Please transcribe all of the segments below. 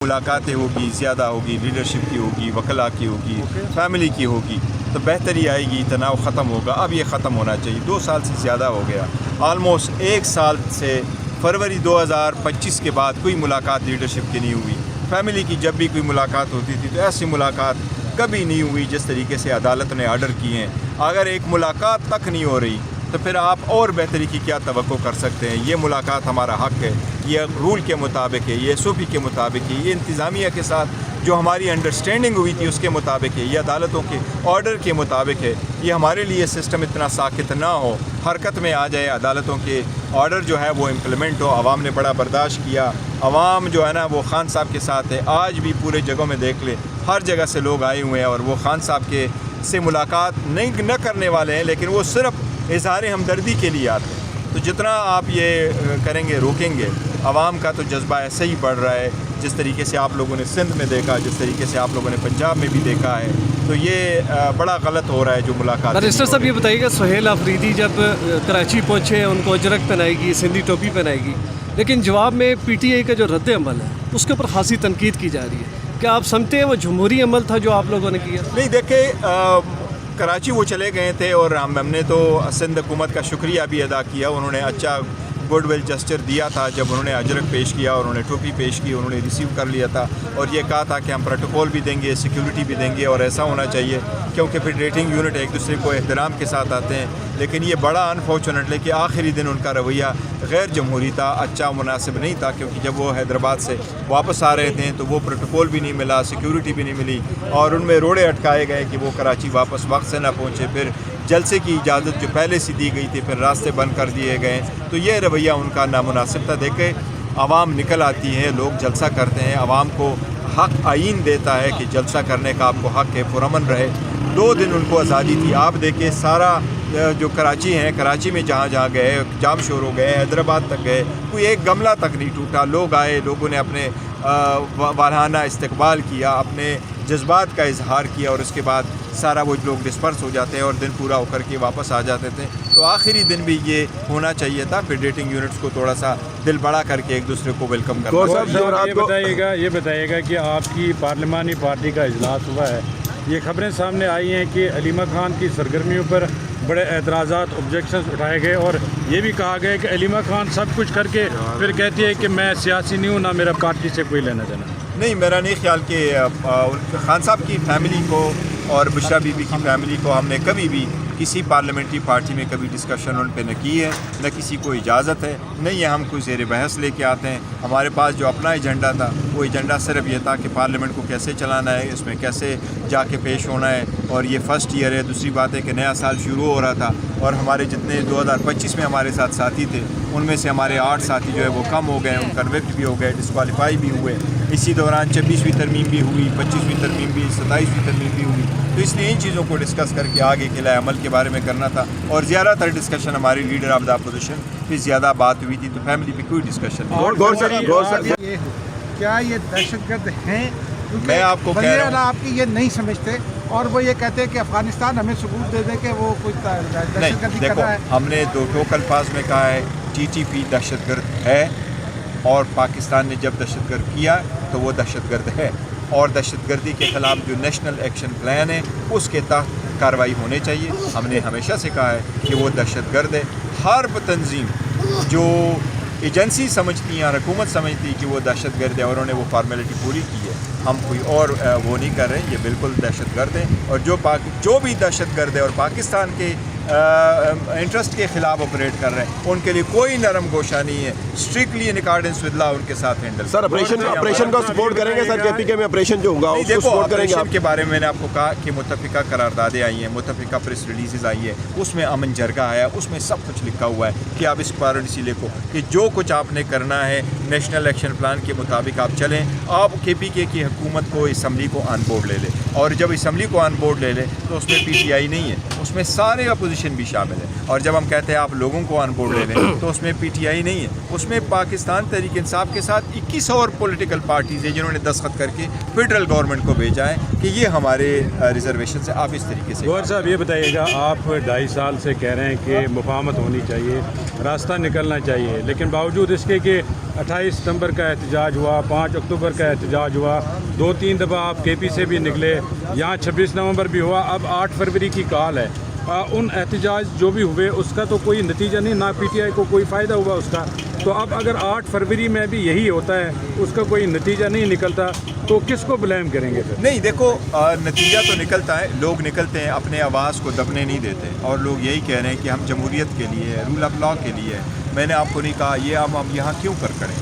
मुलाकातें होगी, ज़्यादा होगी, लीडरशिप की होगी, वकला की होगी, फैमिली की होगी, तो बेहतरी आएगी, तनाव ख़त्म होगा। अब ये ख़त्म होना चाहिए। 2 साल से ज़्यादा हो गया, आलमोस्ट 1 साल से फरवरी 2025 के बाद कोई मुलाकात लीडरशिप की नहीं हुई। फैमिली की जब भी कोई मुलाकात होती थी तो ऐसी मुलाकात कभी नहीं हुई जिस तरीके से अदालत ने आर्डर किए हैं। अगर एक मुलाकात तक नहीं हो रही तो फिर आप और बेहतरी की क्या तवक्को कर सकते हैं। ये मुलाकात हमारा हक़ है, ये रूल के मुताबिक है, ये SOP के मुताबिक है, ये इंतज़ामिया के साथ जो हमारी अंडरस्टैंडिंग हुई थी उसके मुताबिक है, ये अदालतों के ऑर्डर के मुताबिक है। ये हमारे लिए सिस्टम इतना साकित ना हो, हरकत में आ जाए, अदालतों के ऑर्डर जो है वो इम्प्लीमेंट हो। आवाम ने बड़ा बर्दाश्त किया, आवाम जो है ना वो खान साहब के साथ है। आज भी पूरे जगहों में देख ले, हर जगह से लोग आए हुए हैं और वो खान साहब के से मुलाकात नहीं न करने वाले हैं, लेकिन वो सिर्फ इज़हार हमदर्दी के लिए आते हैं। तो जितना आप ये करेंगे, रोकेंगे, आवाम का तो जज्बा ऐसे ही बढ़ रहा है। जिस तरीके से आप लोगों ने सिंध में देखा, जिस तरीके से आप लोगों ने पंजाब में भी देखा है, तो ये बड़ा गलत हो रहा है जो मुलाकात। रजिस्टर साहब ये बताइएगा, सुहेल अफरीदी जब कराची पहुँचे उनको अजरक पहनाएगी, सिंधी टोपी पहनाएगी, लेकिन जवाब में PTI का जो रद्द अमल है उसके ऊपर खासी तनकीद की जा रही है। क्या आप समझते हैं वो जमहूरी अमल था जो आप लोगों ने किया? नहीं, देखे कराची वो चले गए थे और हमने तो सिंध हुकूमत का शुक्रिया भी अदा किया। उन्होंने अच्छा गुडविल जस्चर दिया था जब उन्होंने अजरक पेश किया और उन्होंने टोपी पेश की, उन्होंने रिसीव कर लिया था और ये कहा था कि हम प्रोटोकॉल भी देंगे, सिक्योरिटी भी देंगे और ऐसा होना चाहिए क्योंकि फिर रेटिंग यूनिट एक दूसरे को एहतराम के साथ आते हैं। लेकिन ये बड़ा अनफॉर्चुनेटली कि आखिरी दिन उनका रवैया गैर जमहूरी था, अच्छा मुनासिब नहीं था, क्योंकि जब वो हैदराबाद से वापस आ रहे थे तो वो प्रोटोकॉल भी नहीं मिला, सिक्योरिटी भी नहीं मिली और उनमें रोड़े अटकाए गए कि वो कराची वापस वक्त से ना पहुँचे। फिर जलसे की इजाज़त जो पहले से दी गई थी फिर रास्ते बंद कर दिए गए, तो ये रवैया उनका नामुनासिब था। देखे आवाम निकल आती है, लोग जलसा करते हैं, आवाम को हक़ आइन देता है कि जलसा करने का आपको हक़ है, पुरअमन रहे। 2 दिन उनको आज़ादी थी। आप देखिए सारा जो कराची है, कराची में जहाँ जहाँ गए जाम शोर हो गए, हैदराबाद तक गए, कोई एक गमला तक नहीं टूटा। लोग आए, लोगों ने अपने वाराना इस्तकबाल किया, अपने जज्बात का इजहार किया और उसके बाद सारा वो लोग डिस्पर्स हो जाते हैं और दिन पूरा होकर के वापस आ जाते थे। तो आखिरी दिन भी ये होना चाहिए था, फिर डेटिंग यूनिट्स को थोड़ा सा दिल बड़ा करके एक दूसरे को वेलकम करना। ये बताइएगा कि आपकी पार्लिमानी पार्टी का इजलास हुआ है, ये खबरें सामने आई हैं कि अलीमा खान की सरगर्मियों पर बड़े एतराज़ात, ऑब्जेक्शंस उठाए गए और ये भी कहा गया कि अलीमा खान सब कुछ करके फिर कहती है कि मैं सियासी नहीं हूँ, ना मेरा पार्टी से कोई लेना देना। नहीं, मेरा नहीं ख्याल कि खान साहब की फैमिली को और बुशरा बीबी की फैमिली को हमने कभी भी किसी पार्लियामेंट्री पार्टी में कभी डिस्कशन उन पे न की है, न किसी को इजाज़त है, नहीं है हम कोई ज़ेर बहस लेके आते हैं। हमारे पास जो अपना एजेंडा था वो एजेंडा सिर्फ ये था कि पार्लियामेंट को कैसे चलाना है, इसमें कैसे जाके पेश होना है। और ये फ़र्स्ट ईयर है, दूसरी बात है कि नया साल शुरू हो रहा था और हमारे जितने 2025 में हमारे साथ साथी थे उनमें से हमारे 8 साथी जो है वो कम हो गए, उन कन्विक्ट भी हो गए, डिस्क्वालीफाई भी हुए। इसी दौरान 26वीं तरमीम भी हुई, 25वीं तरमीम भी, 27वीं तरमीम भी हुई। तो इसलिए इन चीज़ों को डिस्कस करके आगे के लाए अमल के बारे में करना था और ज़्यादातर डिस्कशन हमारी लीडर ऑफ द अपोजिशन पे ज़्यादा बात हुई थी, तो फैमिली पे कोई डिस्कशन नहीं। क्या ये दहशतगर्द हैं? मैं आपको कह रहा हूँ, आपकी ये नहीं समझते और वो ये कहते हैं कि अफगानिस्तान हमें सबूत दे दे कि वो कोई दहशतगर्दी कर रहा है। हमने 2 टोक अल्फाज में कहा है TTP दहशतगर्द है और पाकिस्तान ने जब दहशतगर्द किया तो वो दहशतगर्द है और दहशतगर्दी के ख़िलाफ़ जो नेशनल एक्शन प्लान है उसके तहत कार्रवाई होनी चाहिए। हमने हमेशा से कहा है कि वो दहशतगर्द है। हर तंजीम जो एजेंसी समझती हैं और हुकूमत समझती है कि वो दहशतगर्द है और उन्होंने वो फार्मेलिटी पूरी की है, हम कोई और वो नहीं कर रहे हैं, ये बिल्कुल दहशतगर्द है। और जो भी दहशतगर्द है और पाकिस्तान के इंटरेस्ट के ख़िलाफ़ ऑपरेट कर रहे हैं उनके लिए कोई नरम गोशा नहीं है, strictly in accordance with law उनके साथ हैंडल। सर ऑपरेशन का सपोर्ट करेंगे सर? KPK में ऑपरेशन जो होगा उसको सपोर्ट करेंगे? ऑपरेशन के बारे में मैंने आपको कहा कि मुत्तफ़िका करारदादें आई हैं, मुत्तफ़िका प्रेस रिलीज़ आई है, उसमें अमन जरगा आया, उसमें सब कुछ लिखा हुआ है कि आप इस पॉलिसी लिखो कि जो कुछ आपने करना है नेशनल एक्शन प्लान के मुताबिक आप चलें। आप KPK की हुकूमत को असम्बली को ऑन बोर्ड ले लें और जब असम्बली को ऑन बोर्ड ले लें तो उसमें PTI नहीं है, उसमें सारे अपोजिशन भी शामिल है। और जब हम कहते हैं आप लोगों को ऑन बोर्ड ले लें तो उसमें PTI नहीं है, उसमें पाकिस्तान तहरीक इंसाफ के साथ 21 और पॉलिटिकल पार्टीज़ है जिन्होंने दस्तखत करके फेडरल गवर्नमेंट को भेजा है कि ये हमारे रिजर्वेशन से आप इस तरीके से। गौर साहब ये बताइएगा, आप 2.5 साल से कह रहे हैं कि मुफाहमत होनी चाहिए, रास्ता निकलना चाहिए, लेकिन बावजूद इसके कि 28 सितंबर का एहतजाज हुआ, 5 अक्टूबर का एहतजाज हुआ, 2-3 दफ़ा आप KP से भी निकले, यहाँ 26 नवंबर भी हुआ, अब 8 फरवरी की कॉल है। उन एहतजाज जो भी हुए उसका तो कोई नतीजा नहीं, ना PTI को कोई फ़ायदा हुआ उसका। तो अब अगर 8 फरवरी में भी यही होता है, उसका कोई नतीजा नहीं निकलता, तो किसको ब्लेम करेंगे फिर? नहीं देखो, नतीजा तो निकलता है, लोग निकलते हैं, अपने आवाज़ को दबने नहीं देते और लोग यही कह रहे हैं कि हम जमहूरियत के लिए, रूल ऑफ लॉ के लिए। मैंने आपको नहीं कहा ये हम यहाँ क्यों करें?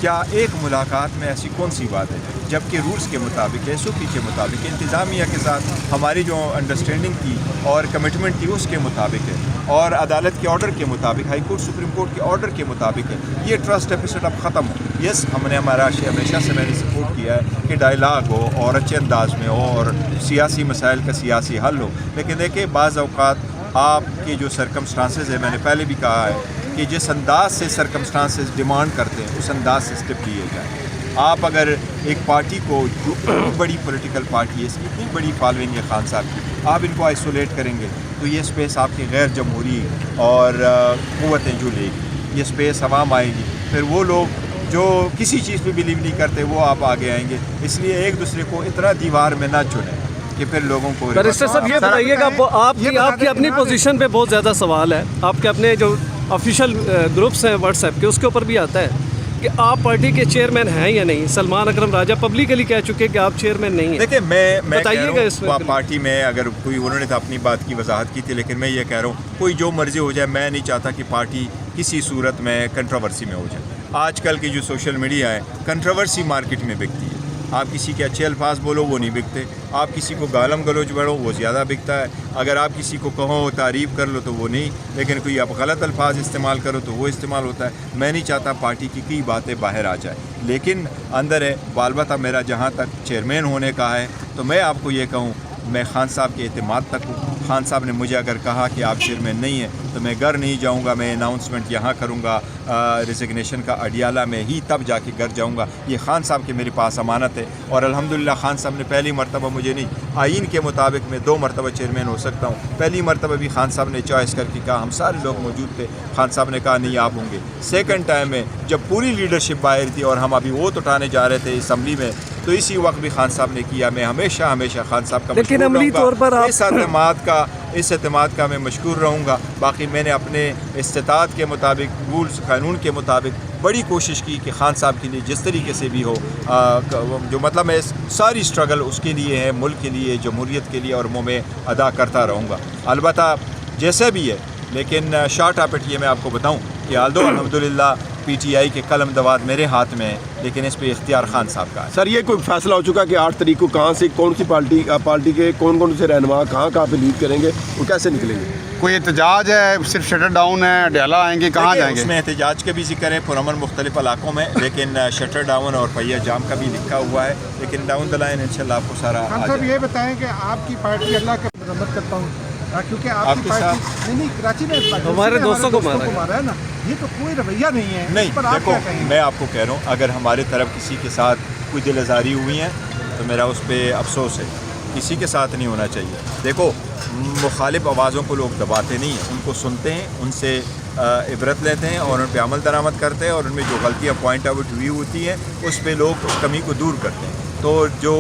क्या एक मुलाकात में ऐसी कौन सी बात है, जबकि रूल्स के मुताबिक, SOP के मुताबिक, इंतज़ामिया के साथ हमारी जो अंडरस्टैंडिंग थी और कमिटमेंट थी उसके मुताबिक है, और अदालत के ऑर्डर के मुताबिक, हाई कोर्ट सुप्रीम कोर्ट के ऑर्डर के मुताबिक है। ये ट्रस्ट डेफिसिट अब ख़त्म हो। यस, हमने हमेशा से मैंने सपोर्ट किया है कि डायलाग हो और अच्छे अंदाज में हो और सियासी मसाइल का सियासी हल हो, लेकिन देखिए बाज़ औक़ात आपके जो सर्कमस्टांसेस है, मैंने पहले भी कहा है कि जिस अंदाज से सर्कमस्टांसेस डिमांड करते हैं उस अंदाज से स्टेप लिए जाए। आप अगर एक पार्टी को, जो इतनी बड़ी पॉलिटिकल पार्टी है, इसकी इतनी बड़ी फॉलोइंग है खान साहब की, आप इनको आइसोलेट करेंगे तो ये स्पेस आपकी गैर जमहूरी और क़ुव्वतें जो लेगी, ये स्पेस अवाम आएगी, फिर वो लोग जो किसी चीज़ पे बिलीव नहीं करते वो आप आगे आएंगे। इसलिए एक दूसरे को इतना दीवार में ना चुनें कि फिर लोगों को। बैरिस्टर साहब ये बताइएगा, आपकी अपनी पोजीशन पे बहुत ज़्यादा सवाल है, आपके अपने जो ऑफिशियल ग्रुप्स हैं व्हाट्सएप के, उसके ऊपर भी आता है कि आप पार्टी के चेयरमैन हैं या नहीं। सलमान अकरम राजा पब्लिकली कह चुके हैं कि आप चेयरमैन नहीं हैं। देखिए, मैं बताइएगा इसमें। पार्टी में अगर कोई, उन्होंने तो अपनी बात की वजाहत की थी, लेकिन मैं ये कह रहा हूँ कोई जो मर्जी हो जाए, मैं नहीं चाहता कि पार्टी किसी सूरत में कंट्रोवर्सी में हो जाए। आजकल की जो सोशल मीडिया है, कंट्रोवर्सी मार्केट में बिकती है। आप किसी के अच्छे अल्फाज बोलो वो नहीं बिकते, आप किसी को गालम गलोच बढ़ो वो ज़्यादा बिकता है। अगर आप किसी को कहो तारीफ़ कर लो तो वो नहीं, लेकिन कोई आप गलत अल्फाज इस्तेमाल करो तो वो इस्तेमाल होता है। मैं नहीं चाहता पार्टी की कई बातें बाहर आ जाए, लेकिन अंदर है बालबता मेरा जहाँ तक चेयरमैन होने का है, तो मैं आपको ये कहूँ मैं खान साहब के एतमाद तक हूँ। खान साहब ने मुझे अगर कहा कि आप चेयरमैन नहीं हैं तो मैं घर नहीं जाऊँगा, मैं अनाउंसमेंट यहाँ करूँगा रिजिग्नेशन का अडियाला में ही, तब जाके घर जाऊँगा। ये खान साहब की मेरे पास अमानत है और अल्हम्दुलिल्लाह खान साहब ने पहली मरतबा मुझे नहीं, आइन के मुताबिक मैं 2 मरतबा चेयरमैन हो सकता हूँ। पहली मरतबा भी खान साहब ने चॉइस करके कहा, हम सारे लोग मौजूद थे, खान साहब ने कहा नहीं आप होंगे। सेकंड टाइम में जब पूरी लीडरशिप बाहर थी और हम अभी वोट उठाने जा रहे थे असम्बली में, तो इसी वक्त भी खान साहब ने किया। मैं हमेशा खान साहब का लेकिन अमली तौर पर इस एतमाद का मैं मशकूर रहूँगा। बाकी मैंने अपने इस्तिताअत के मुताबिक, रूल्स कानून के मुताबिक बड़ी कोशिश की कि खान साहब के लिए जिस तरीके से भी हो, जो मतलब मैं सारी स्ट्रगल उसके लिए है, मुल्क के लिए, जमहूरियत के लिए, और वो मैं अदा करता रहूँगा। अलबत्ता जैसे भी है, लेकिन शॉर्ट ऑफ इट ये मैं आपको बताऊँ कि आल्दो अल्हम्दुलिल्लाह PTI के कलम दवात मेरे हाथ में है, लेकिन इस पे इख्तियार खान साहब का है। सर ये कोई फैसला हो चुका कि 8 तारीख को कहाँ से कौन सी पार्टी के कौन से रहनुमा कहाँ पे लीड करेंगे और कैसे निकलेंगे? कोई एहतजाज है, सिर्फ शटर डाउन है, अडियाला आएंगे, कहाँ जाएंगे? उसमें एहतजाज के भी जिक्र है पुरअमन मुख्तलिफ इलाकों में, लेकिन शटर डाउन और पहिया जाम का भी लिखा हुआ है, लेकिन डाउन द लाइन इंशाल्लाह आपको सारा खान साहब ये बताएं कि आपकी पार्टी, अल्लाह का मदद करता हूँ, क्योंकि आपकी पार्टी नहीं कराची में हमारे दोस्तों को मारा है ना, ये तो कोई रवैया नहीं है। नहीं पर आप देखो, क्या कहेंगे? मैं आपको कह रहा हूँ अगर हमारे तरफ किसी के साथ कोई दिल आज़ारी हुई है तो मेरा उस पर अफसोस है, किसी के साथ नहीं होना चाहिए। देखो, मुखालिफ आवाज़ों को लोग दबाते नहीं हैं, उनको सुनते हैं, उनसे इबरत लेते हैं और उन पर अमल दरामद करते हैं, और उनमें जो गलतियाँ पॉइंट आउट हुई होती हैं उस पर लोग उस कमी को दूर करते हैं। तो जो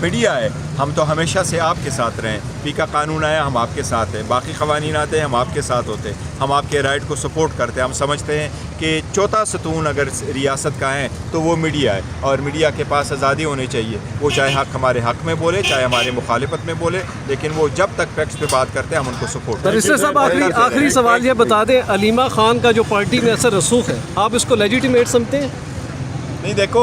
मीडिया है, हम तो हमेशा से आपके साथ रहें। पी का कानून आया, हम आपके साथ हैं, बाकी क़वानीन आते हैं, हम आपके साथ होते हैं, हम आपके राइट को सपोर्ट करते हैं। हम समझते हैं कि चौथा सतून अगर रियासत का है तो वो मीडिया है, और मीडिया के पास आज़ादी होनी चाहिए। वो चाहे हमारे हक़ में बोले, चाहे हमारे मुखालिफत में बोले, लेकिन वो जब तक फैक्ट्स पे बात करते हैं हम उनको सपोर्ट करते हैं। बैरिस्टर साहब आखिरी सवाल ये बता दें, अलीमा खान का जो पार्टी में असर रसूख है, आप इसको लेजिटिमेट समझते हैं? नहीं देखो,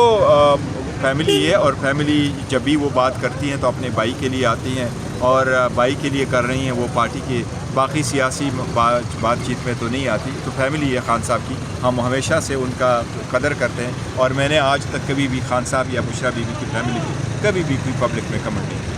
फैमिली है, और फैमिली जब भी वो बात करती हैं तो अपने भाई के लिए आती हैं, और भाई के लिए कर रही हैं, वो पार्टी के बाकी सियासी बातचीत में तो नहीं आती। तो फैमिली है खान साहब की, हम हमेशा से उनका कदर करते हैं, और मैंने आज तक कभी भी खान साहब या बुशरा बीबी की फैमिली की कभी भी कोई पब्लिक में कमेंट नहीं किया।